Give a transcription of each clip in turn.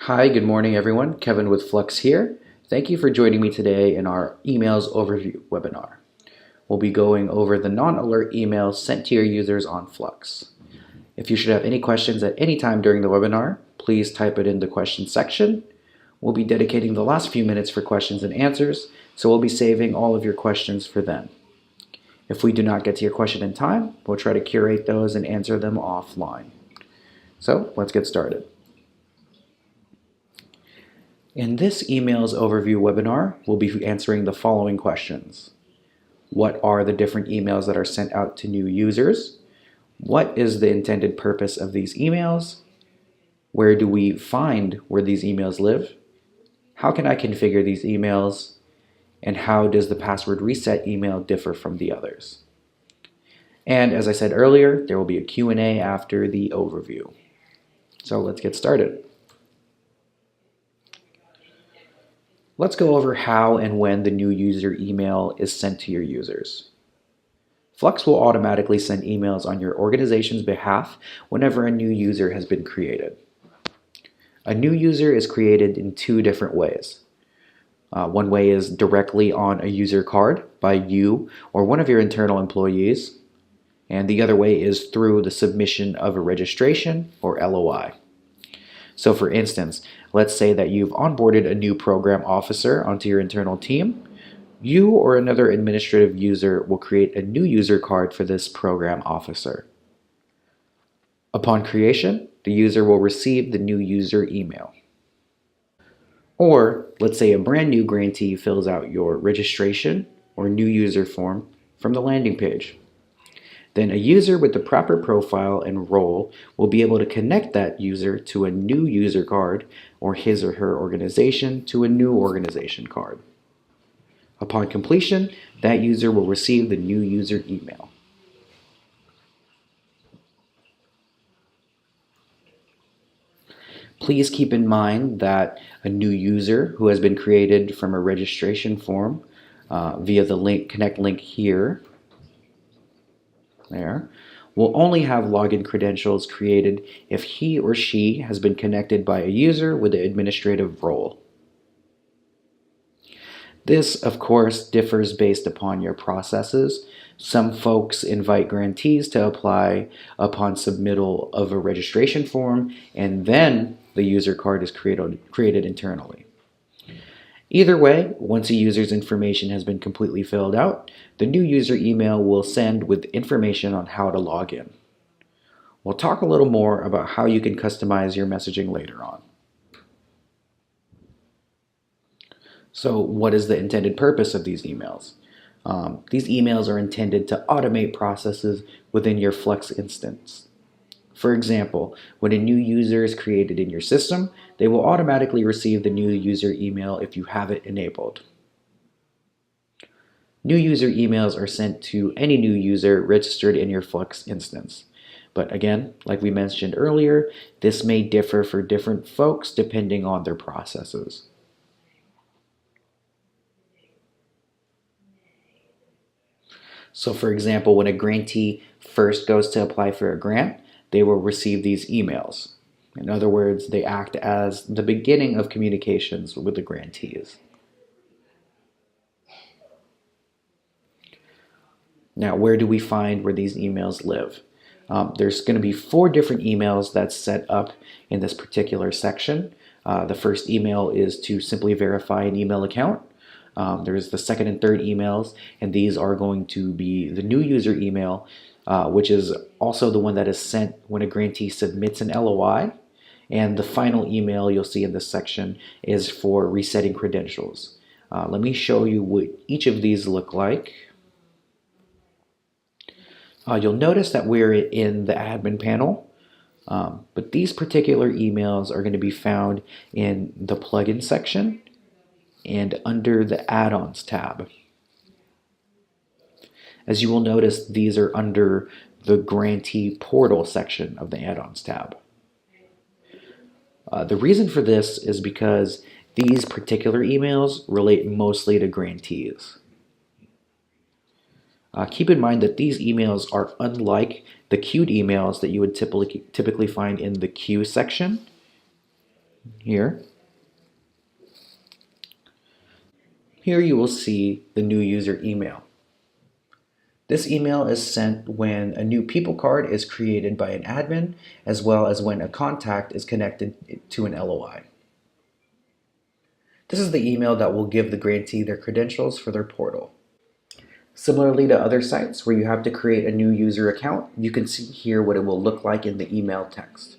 Hi, good morning everyone. Kevin with Flux here. Thank you for joining me today in our emails overview webinar. We'll be going over the non-alert emails sent to your users on Flux. If you should have any questions at any time during the webinar, please type it in the questions section. We'll be dedicating the last few minutes for questions and answers, so we'll be saving all of your questions for then. If we do not get to your question in time, we'll try to curate those and answer them offline. So let's get started. In this emails overview webinar, we'll be answering the following questions. What are the different emails that are sent out to new users? What is the intended purpose of these emails? Where do we find where these emails live? How can I configure these emails? And how does the password reset email differ from the others? And as I said earlier, there will be a Q&A after the overview. So let's get started. Let's go over how and when the new user email is sent to your users. Flux will automatically send emails on your organization's behalf whenever a new user has been created. A new user is created in two different ways. One way is directly on a user card by you or one of your internal employees, and the other way is through the submission of a registration or LOI. So for instance, let's say that you've onboarded a new program officer onto your internal team. You or another administrative user will create a new user card for this program officer. Upon creation, the user will receive the new user email. Or let's say a brand new grantee fills out your registration or new user form from the landing page. Then a user with the proper profile and role will be able to connect that user to a new user card or his or her organization to a new organization card. Upon completion, that user will receive the new user email. Please keep in mind that a new user who has been created from a registration form via the connect link here, will only have login credentials created if he or she has been connected by a user with an administrative role. This, of course, differs based upon your processes. Some folks invite grantees to apply upon submittal of a registration form, and then the user card is created internally. Either way, once a user's information has been completely filled out, the new user email will send with information on how to log in. We'll talk a little more about how you can customize your messaging later on. So what is the intended purpose of these emails? These emails are intended to automate processes within your Flux instance. For example, when a new user is created in your system, they will automatically receive the new user email if you have it enabled. New user emails are sent to any new user registered in your Flux instance. But again, like we mentioned earlier, this may differ for different folks depending on their processes. So for example, when a grantee first goes to apply for a grant, they will receive these emails. In other words, they act as the beginning of communications with the grantees. Now, where do we find where these emails live? There's going to be 4 different emails that's set up in this particular section. The first email is to simply verify an email account. There's the second and third emails, and these are going to be the new user email, which is also the one that is sent when a grantee submits an LOI. And the final email you'll see in this section is for resetting credentials. Let me show you what each of these look like. You'll notice that we're in the admin panel, but these particular emails are going to be found in the plugin section and under the add-ons tab. As you will notice, these are under the grantee portal section of the add-ons tab. The reason for this is because these particular emails relate mostly to grantees. Keep in mind that these emails are unlike the queued emails that you would typically find in the queue section. here. Here you will see the new user email. This email is sent when a new people card is created by an admin, as well as when a contact is connected to an LOI. This is the email that will give the grantee their credentials for their portal. Similarly to other sites where you have to create a new user account, you can see here what it will look like in the email text.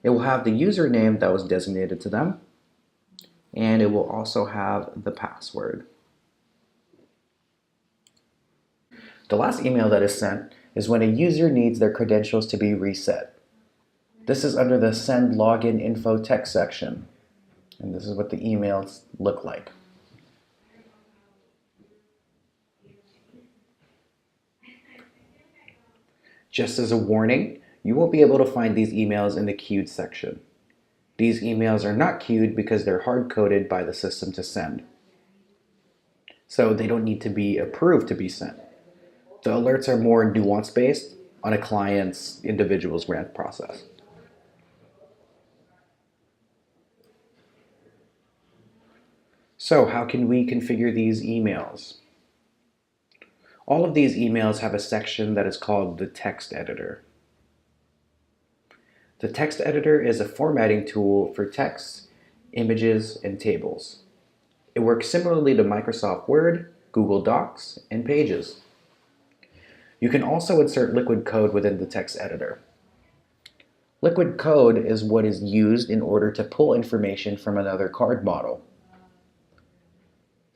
It will have the username that was designated to them, and it will also have the password. The last email that is sent is when a user needs their credentials to be reset. This is under the Send Login Info text section, and this is what the emails look like. Just as a warning, you won't be able to find these emails in the queued section. These emails are not queued because they're hard-coded by the system to send. So they don't need to be approved to be sent. The alerts are more nuance-based on a client's individual's grant process. So how can we configure these emails? All of these emails have a section that is called the text editor. The text editor is a formatting tool for text, images, and tables. It works similarly to Microsoft Word, Google Docs, and Pages. You can also insert liquid code within the text editor. Liquid code is what is used in order to pull information from another card model.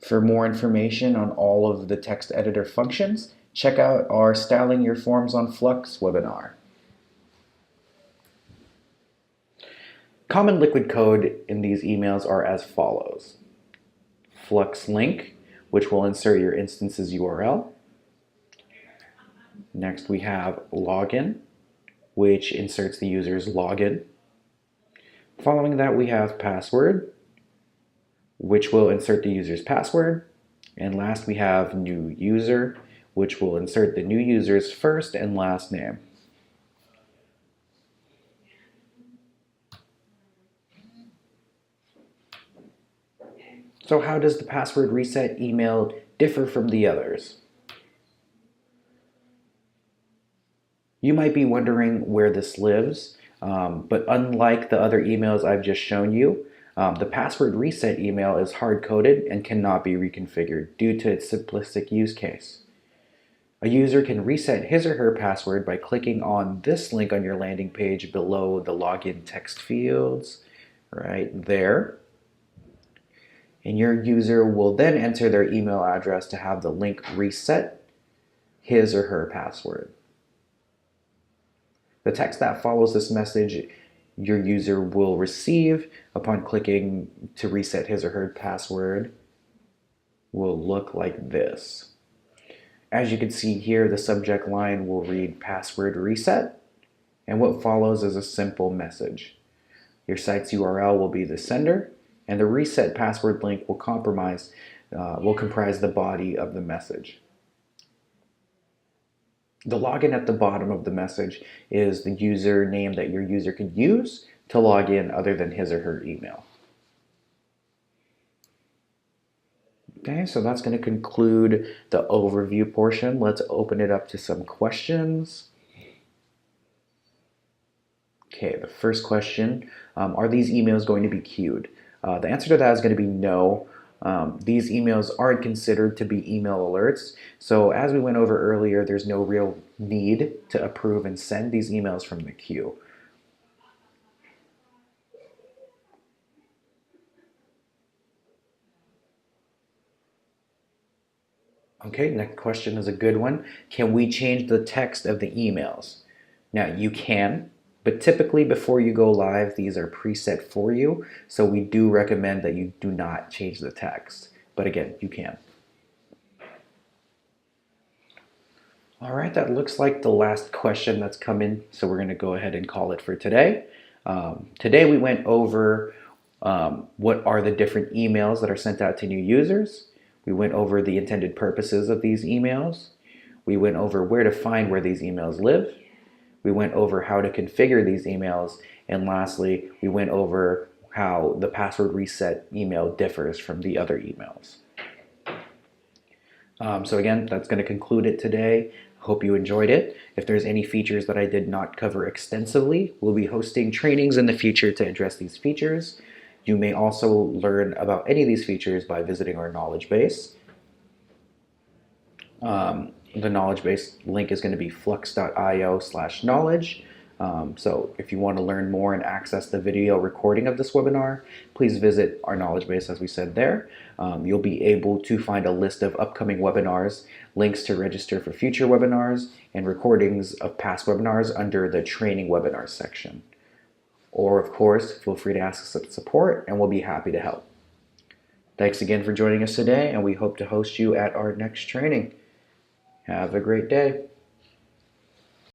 For more information on all of the text editor functions, check out our Styling Your Forms on Flux webinar. Common liquid code in these emails are as follows. Flux link, which will insert your instance's URL. Next we have login, which inserts the user's login. Following that we have password, which will insert the user's password. And last we have new user, which will insert the new user's first and last name. So how does the password reset email differ from the others? You might be wondering where this lives, but unlike the other emails I've just shown you, the password reset email is hard-coded and cannot be reconfigured due to its simplistic use case. A user can reset his or her password by clicking on this link on your landing page below the login text fields, right there. And your user will then enter their email address to have the link reset his or her password. The text that follows this message your user will receive upon clicking to reset his or her password will look like this. As you can see here, the subject line will read password reset, and what follows is a simple message. Your site's URL will be the sender, and the reset password link will comprise the body of the message. The login at the bottom of the message is the username that your user could use to log in other than his or her email. Okay, so that's going to conclude the overview portion. Let's open it up to some questions. Okay, the first question, are these emails going to be queued? The answer to that is going to be no. These emails aren't considered to be email alerts. So as we went over earlier, there's no real need to approve and send these emails from the queue. Okay, next question is a good one. Can we change the text of the emails? Now you can, but typically before you go live, these are preset for you. So we do recommend that you do not change the text. But again, you can. All right, that looks like the last question that's come in. So we're gonna go ahead and call it for today. Today we went over what are the different emails that are sent out to new users. We went over the intended purposes of these emails. We went over where to find where these emails live. We went over how to configure these emails, And lastly, we went over how the password reset email differs from the other emails. So again, that's going to conclude it today. Hope you enjoyed it. If there's any features that I did not cover extensively, we'll be hosting trainings in the future to address these features. You may also learn about any of these features by visiting our knowledge base. The knowledge base link is going to be flux.io/knowledge. So if you want to learn more and access the video recording of this webinar, please visit our knowledge base, as we said there. You'll be able to find a list of upcoming webinars, links to register for future webinars, and recordings of past webinars under the training webinars section. Or of course, feel free to ask us support and we'll be happy to help. Thanks again for joining us today, and we hope to host you at our next training. Have a great day.